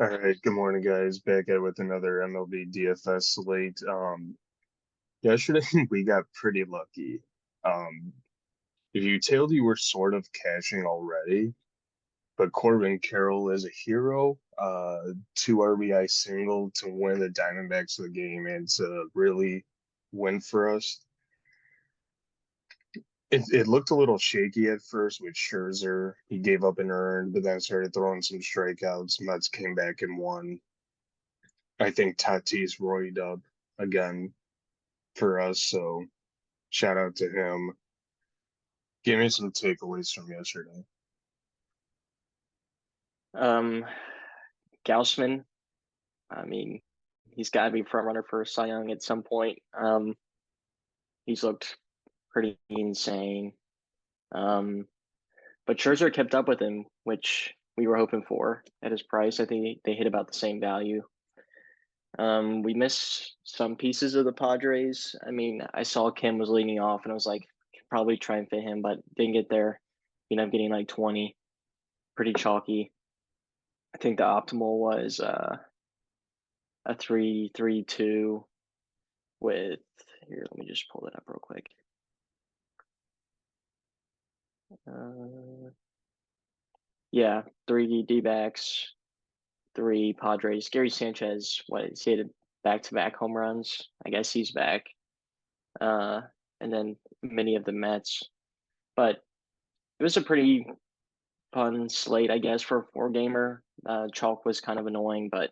All right, good morning, guys. Back at it with another MLB DFS slate. Yesterday we got pretty lucky. Um, if you tailed, you were sort of cashing already, but Corbin Carroll is a hero. Two RBI single to win the Diamondbacks the game and to really win for us. It looked a little shaky at first with Scherzer. He gave up an earned, but then started throwing some strikeouts. Mets came back and won. I think Tatis roided up again for us. So shout out to him. Give me some takeaways from yesterday. Um, Gaussman, I mean, he's got to be front runner for Cy Young at some point. He's looked pretty insane. Um, but Scherzer kept up with him, which we were hoping for at his price. I think they hit about the same value. We missed some pieces of the Padres. I mean, I saw Kim was leading off, and I was like, probably try and fit him, but didn't get there. Getting like 20, pretty chalky. I think the optimal was a 3-3-2 with here. Let me just pull it up real quick. Uh, yeah, three D backs, three Padres. Gary Sanchez, he had back-to-back home runs. I guess he's back. Uh, and then many of the Mets. But it was a pretty fun slate, I guess, for a four gamer. Chalk was kind of annoying, but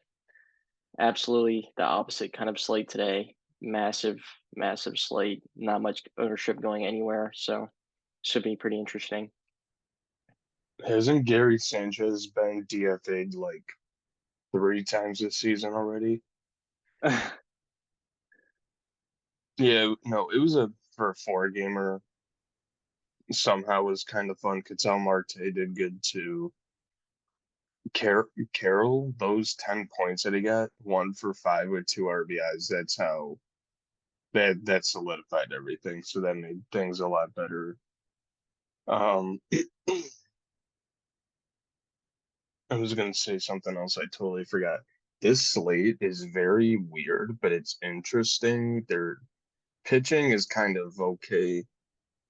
absolutely the opposite kind of slate today. Massive, massive slate. Not much ownership going anywhere, so should be pretty interesting. Hasn't Gary Sanchez been DFA'd like three times this season already? Yeah, no, it was a for a four gamer. Somehow was kind of fun. Cattell Marte did good too. Carroll, those 10 points that he got, one for five with two RBIs. That's how that solidified everything. So that made things a lot better. Um, I was gonna say something else. I totally forgot. This slate is very weird, but it's interesting. Their pitching is kind of okay,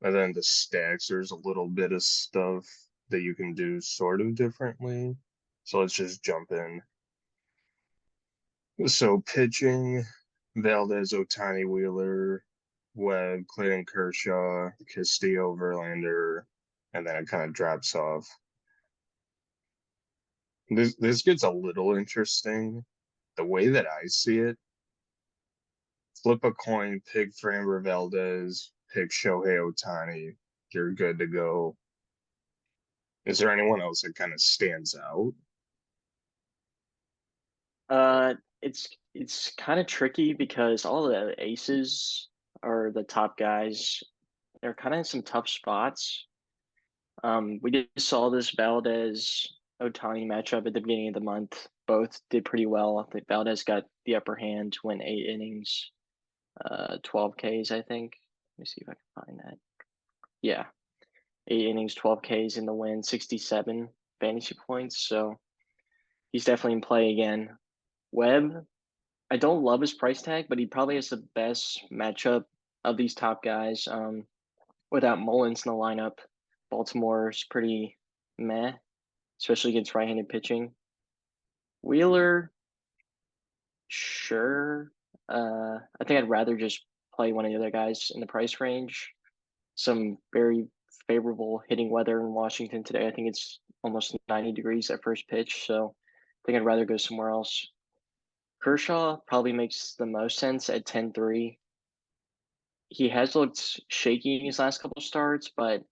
and then the stacks, there's a little bit of stuff that you can do sort of differently. So let's just jump in. So pitching, Valdez, Otani, Wheeler, Webb, Clayton Kershaw, Castillo, Verlander, and then it kind of drops off. This gets a little interesting. The way that I see it, flip a coin, pick Framber Valdez, pick Shohei Otani. You're good to go. Is there anyone else that kind of stands out? It's kind of tricky because all the aces are the top guys. They're kind of in some tough spots. We just saw this Valdez Otani matchup at the beginning of the month. Both did pretty well. I think Valdez got the upper hand, went 8 innings, 12 Ks, I think. Let me see if I can find that. Yeah, 8 innings, 12 Ks in the win, 67 fantasy points. So he's definitely in play again. Webb, I don't love his price tag, but he probably has the best matchup of these top guys. Without Mullins in the lineup, Baltimore's pretty meh, especially against right-handed pitching. Wheeler, sure. I think I'd rather just play one of the other guys in the price range. Some very favorable hitting weather in Washington today. I think it's almost 90 degrees at first pitch, so I think I'd rather go somewhere else. Kershaw probably makes the most sense at 10-3. He has looked shaky in his last couple of starts, but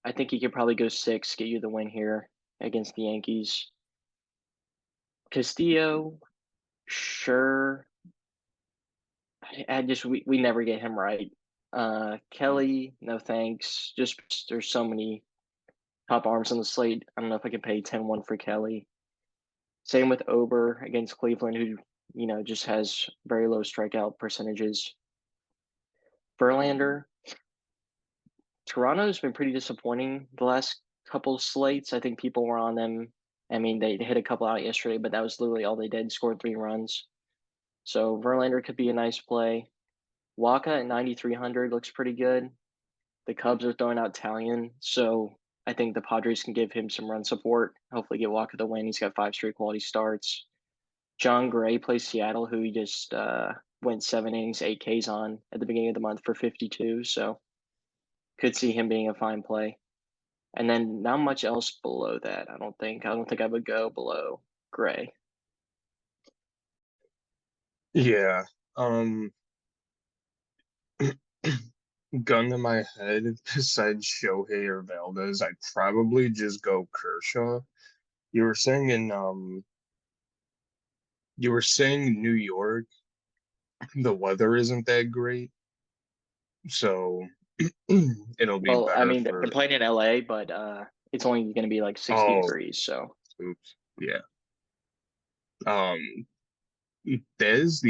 I think he could probably go six, get you the win here against the Yankees. Castillo, sure. I just we never get him right. Kelly, no thanks. Just there's so many top arms on the slate. I don't know if I can pay 10-1 for Kelly. Same with Ober against Cleveland, who just has very low strikeout percentages. Verlander, Toronto's been pretty disappointing the last couple slates. I think people were on them I mean, they hit a couple out yesterday, but that was literally all they did, scored 3 runs. So Verlander could be a nice play. Waka at 9,300 looks pretty good. The Cubs are throwing out Talion, so I think the Padres can give him some run support. Hopefully, get Waka the win. He's got 5 straight quality starts. John Gray plays Seattle, who he just went 7 innings, 8 Ks on at the beginning of the month for 52. So could see him being a fine play. And then not much else below that. I don't think. I don't think I would go below Gray. Yeah. Um, gun to my head, besides Shohei or Valdez, I'd probably just go Kershaw. You were saying in you were saying New York, the weather isn't that great, so it'll be Well, I better mean, they're for. playing in LA, but it's only going to be like 60 Oh, degrees. So oops, yeah. Um, that is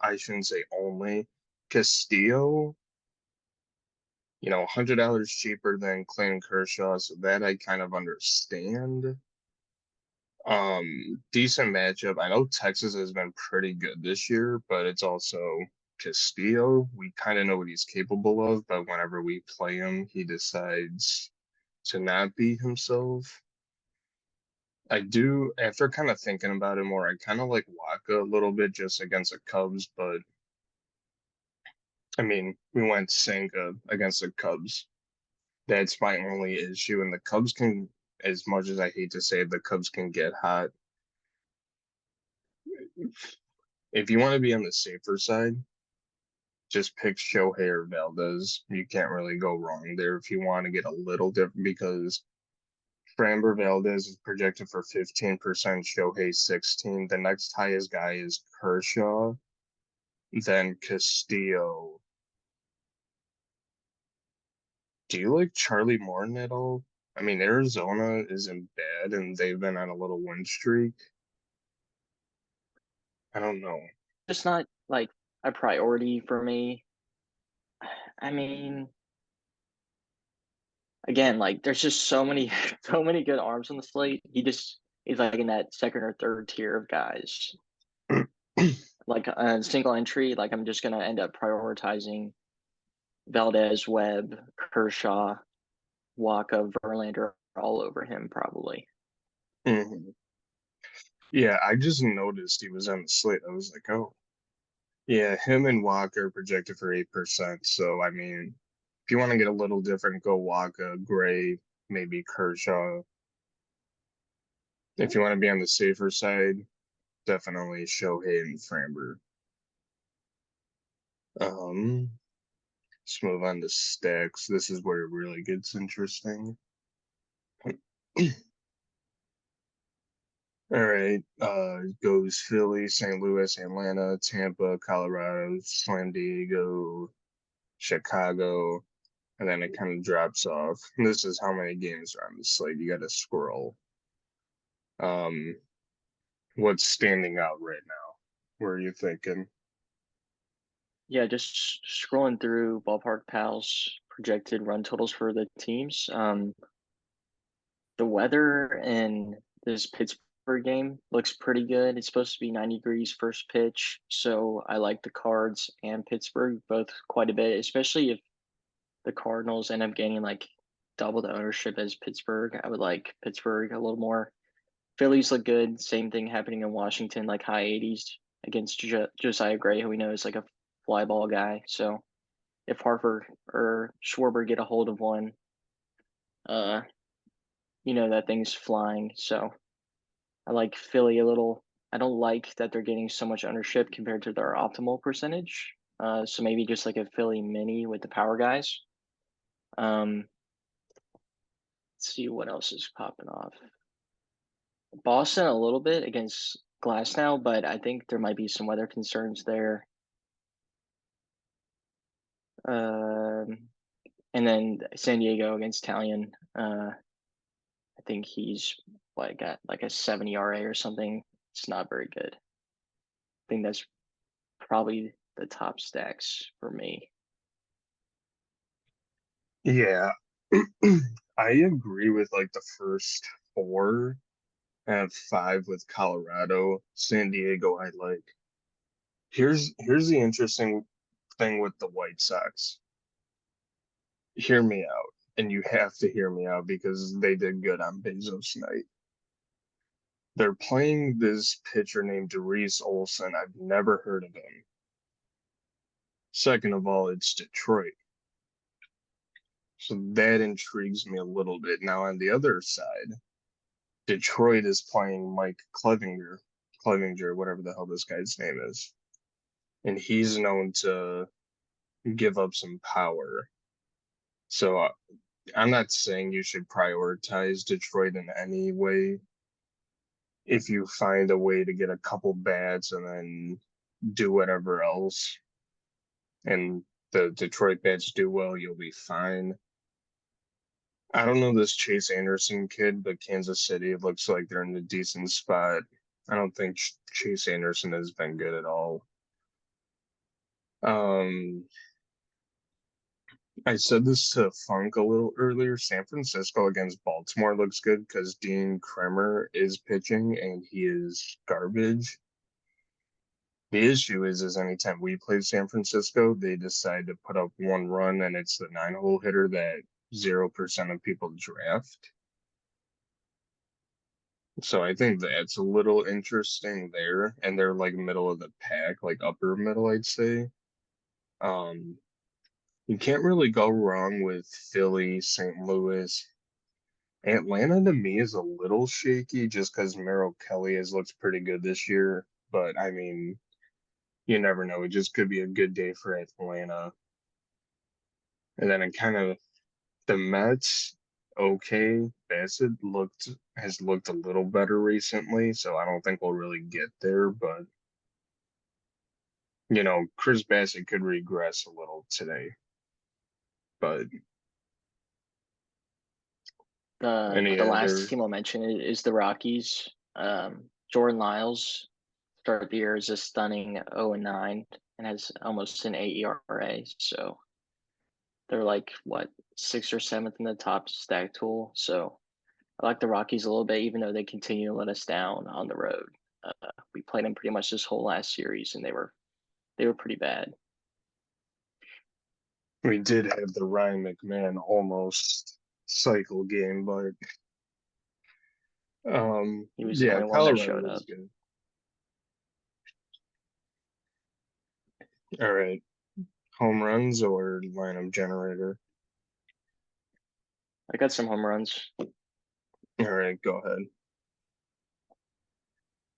I shouldn't say only. Castillo, $100 cheaper than Clayton Kershaw, so that I kind of understand. Decent matchup. I know Texas has been pretty good this year, but it's also Castillo. We kind of know what he's capable of, but whenever we play him, he decides to not be himself. I do, after kind of thinking about it more, I kind of like Waka a little bit just against the Cubs, but I mean, we went Senga against the Cubs. That's my only issue. And the Cubs can, as much as I hate to say it, the Cubs can get hot. If you want to be on the safer side, just pick Shohei or Valdez. You can't really go wrong there if you want to get a little different because Framber Valdez is projected for 15%, Shohei 16. The next highest guy is Kershaw, then Castillo. Do you like Charlie Morton at all? I mean, Arizona isn't bad and they've been on a little win streak. I don't know. just not like a priority for me. I mean, again, like there's just so many so many good arms on the slate. He just is like in that second or third tier of guys. Like a single entry, like I'm just gonna end up prioritizing Valdez, Webb, Kershaw, Waka, Verlander all over him probably. Mhm. Yeah, I just noticed he was on the slate. I was like, oh, yeah, him and Walker projected for 8%. So, I mean, if you want to get a little different, go Walker, Gray, maybe Kershaw. If you want to be on the safer side, definitely Shohei and Framber. Um, let's move on to stacks. This is where it really gets interesting. All right, goes Philly, St. Louis, Atlanta, Tampa, Colorado, San Diego, Chicago, and then it kind of drops off. This is how many games are on the slate. You got to scroll. Um, what's standing out right now? Where are you thinking? Yeah, just scrolling through Ballpark Pals projected run totals for the teams. The weather in this Pittsburgh game looks pretty good. It's supposed to be 90 degrees first pitch, so I like the Cards and Pittsburgh both quite a bit, especially if the Cardinals end up gaining like double the ownership as Pittsburgh. I would like Pittsburgh a little more. Phillies look good. Same thing happening in Washington, like high 80s against Josiah Gray, who we know is like a fly ball guy. So if Harper or Schwarber get a hold of one, uh, that thing's flying. So I like Philly a little. I don't like that they're getting so much ownership compared to their optimal percentage. So maybe just like a Philly mini with the power guys. Let's see what else is popping off. Boston a little bit against Glass now, but I think there might be some weather concerns there. Um, and then San Diego against Talion. I think he's like at like a 70 RA or something. It's not very good. I think that's probably the top stacks for me. Yeah, I agree with like the first four. I have 5 with Colorado. San Diego, I like. Here's the interesting thing with the White Sox. Hear me out, and you have to hear me out because they did good on Bezos night. They're playing this pitcher named Reese Olson. I've never heard of him. Second of all, it's Detroit. So that intrigues me a little bit. Now, on the other side, Detroit is playing Mike Clevinger, whatever the hell this guy's name is. And he's known to give up some power. So I'm not saying you should prioritize Detroit in any way. If you find a way to get a couple bats and then do whatever else, and the Detroit bats do well, you'll be fine. I don't know this Chase Anderson kid, but Kansas City looks like they're in a decent spot. I don't think Chase Anderson has been good at all. I said this to Funk a little earlier. San Francisco against Baltimore looks good because Dean Kremer is pitching and he is garbage. The issue is anytime we play San Francisco, they decide to put up 1 run and it's the 9-hole hitter that 0% of people draft. So I think that's a little interesting there. And they're like middle of the pack, like upper middle, I'd say. You can't really go wrong with Philly, St. Louis. Atlanta to me is a little shaky just because Merrill Kelly has looked pretty good this year. But I mean, you never know. It just could be a good day for Atlanta. And then it kind of the Mets, okay. Bassett has looked a little better recently, so I don't think we'll really get there, but Chris Bassett could regress a little today. But any The other last team I'll mention is the Rockies. Jordan Lyles started the year as a stunning 0-9 and has almost an 8 ERA. So they're like what 6th or 7th in the top stack tool. So I like the Rockies a little bit, even though they continue to let us down on the road. We played them pretty much this whole last series, and they were pretty bad. we did have the Ryan McMahon almost cycle game, but He was the yeah, only one that Colorado showed up. was good. All right. Home runs or lineup generator? I got some home runs. All right, go ahead.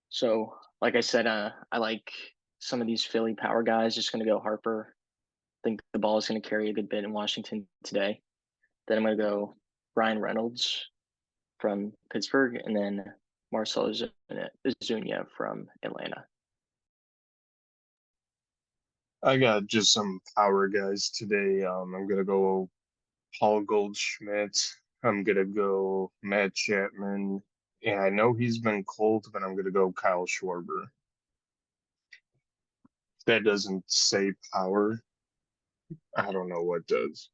So, like I said, I like some of these Philly power guys. Just going to go Harper. I think the ball is going to carry a good bit in Washington today. Then I'm going to go Ryan Reynolds from Pittsburgh, and then Marcell Ozuna from Atlanta. I got just some power guys today. I'm gonna go Paul Goldschmidt. I'm gonna go Matt Chapman. Yeah, I know he's been cold, but I'm gonna go Kyle Schwarber. If that doesn't say power, I don't know what does.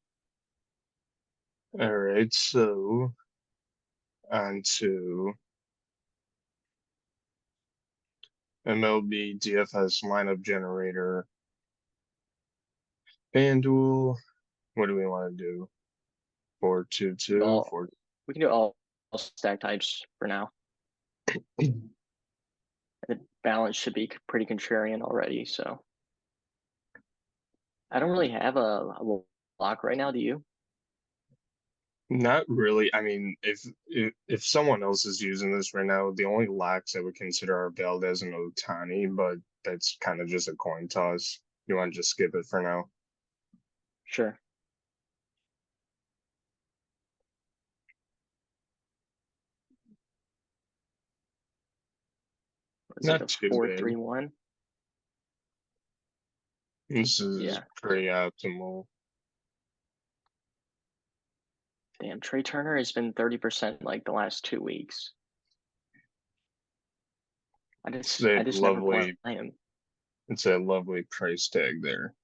All right, so on to MLB DFS lineup generator. Fanduel. What do we want to do? 4-2-2, All we can do all stack types for now. The balance should be pretty contrarian already, so I don't really have a lock right now. Do you? Not really. I mean, if someone else is using this right now, the only locks I would consider are Valdez and Otani, but that's kind of just a coin toss. You want to just skip it for now? Sure. Is it Not a too bad. 4-3-1? This is Yeah. pretty optimal. Damn, Trey Turner has been 30% like the last 2 weeks. I It's just never play him. it's a lovely price tag there.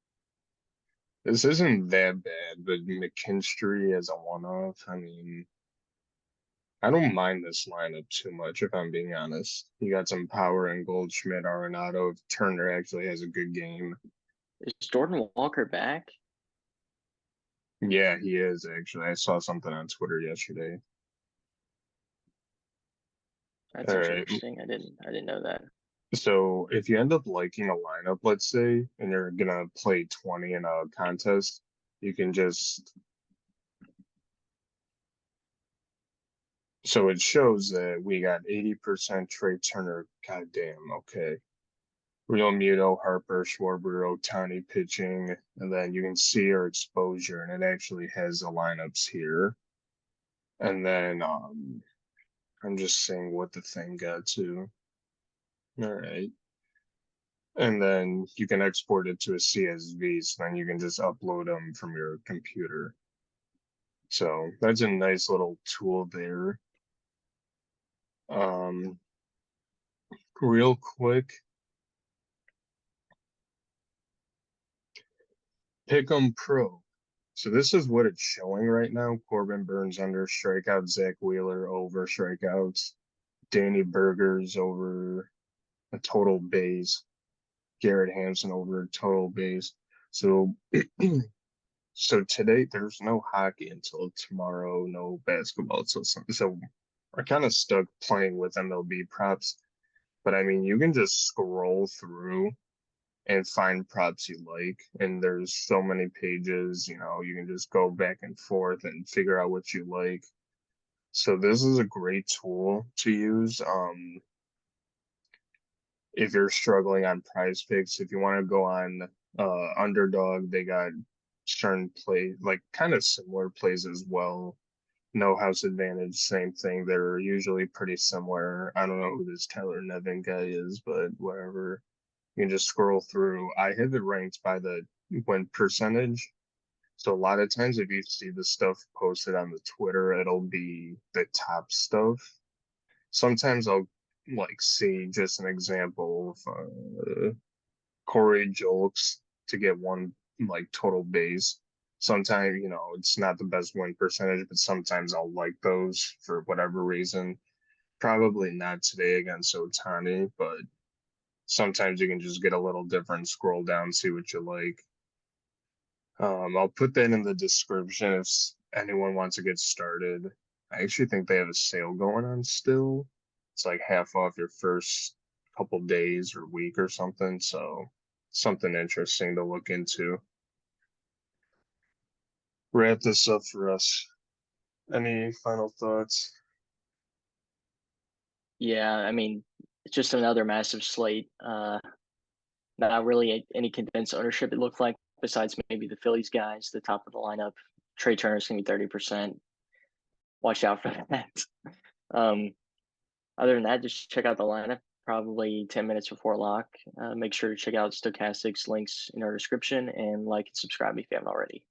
This isn't that bad, but McKinstry as a one-off, I mean, I don't mind this lineup too much, if I'm being honest. You got some power in Goldschmidt, Arenado. If Turner actually has a good game. Is Jordan Walker back? Yeah, he is actually. I saw something on Twitter yesterday. That's All right. interesting. I didn't know that. So if you end up liking a lineup, let's say, and you're gonna play 20 in a contest, you can just so it shows that we got 80% Trey Turner. Goddamn, okay. Real Muto, Harper, Schwarber, Otani pitching, and then you can see our exposure, and it actually has the lineups here. And then I'm just seeing what the thing got to. All right. And then you can export it to a CSV, so then you can just upload them from your computer. So that's a nice little tool there. Um, real quick, Pick'em Pro. So this is what it's showing right now. Corbin Burns under strikeouts, Zach Wheeler over strikeouts, Danny Burgers over a total base, Garrett Hampson over a total base. So so today there's no hockey until tomorrow, no basketball until Sunday. So we're kind of stuck playing with MLB props. But I mean, you can just scroll through and find props you like. And there's so many pages, you can just go back and forth and figure out what you like. So this is a great tool to use. If you're struggling on prize picks, if you want to go on underdog, they got certain play like kind of similar plays as well. No house advantage, same thing. They're usually pretty similar. I don't know who this Tyler Nevin guy is, but whatever. You can just scroll through. I have it ranked by the win percentage. So a lot of times if you see the stuff posted on the Twitter, it'll be the top stuff. Sometimes I'll like see just an example of Corey Jolks to get one like total base. Sometimes, it's not the best win percentage, but sometimes I'll like those for whatever reason. Probably not today against Otani, but sometimes you can just get a little different, scroll down, see what you like. I'll put that in the description if anyone wants to get started. I actually think they have a sale going on still. It's like half off your first couple days or week or something. So something interesting to look into. Wrap this up for us. Any final thoughts? Yeah, I mean, it's just another massive slate. Not really any condensed ownership, it looked like, besides maybe the Phillies guys, the top of the lineup. Trey Turner's gonna be 30%. Watch out for that. Um, Other than that, just check out the lineup probably 10 minutes before lock. Make sure to check out Stochastics links in our description and like and subscribe if you haven't already.